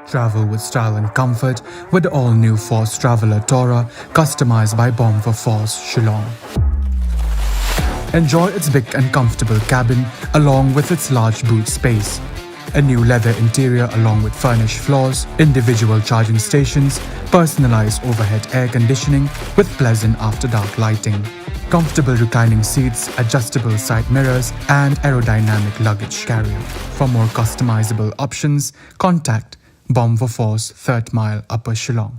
Travel with style and comfort with the all-new Force Traveler Tourer customized by Bomb for Force Shillong. Enjoy its big and comfortable cabin along with its large boot space. A new leather interior along with furnished floors, individual charging stations, personalized overhead air conditioning with pleasant after-dark lighting, comfortable reclining seats, adjustable side mirrors, and aerodynamic luggage carrier. For more customizable options, contact Bomb for Force 3rd Mile Upper Shillong.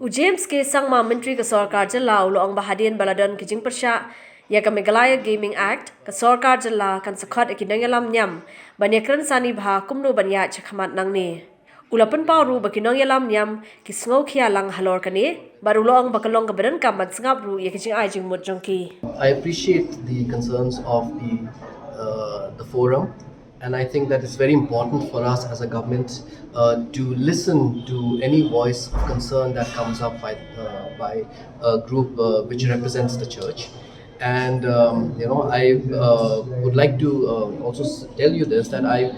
James ke sangma menteri ke sarkar jilla ulang bahadian baladon ke jingpersha ya ke Meghalaya Gaming Act ke sarkar jilla kan sekhot ke Nongialam nyam banyakran sani bha kumno banya chakhamat nangni ulapan pauru baki Nongialam nyam ki Nongialam Halor kane barulong bakalong ke badan kamban sengap ru ya ke jing ai jing mut jongki. I appreciate the concerns of the forum, and I think that it's very important for us as a government to listen to any voice of concern that comes up by a group which represents the church. And I would like to also tell you this, that I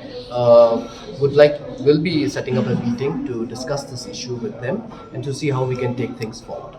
will be setting up a meeting to discuss this issue with them and to see how we can take things forward.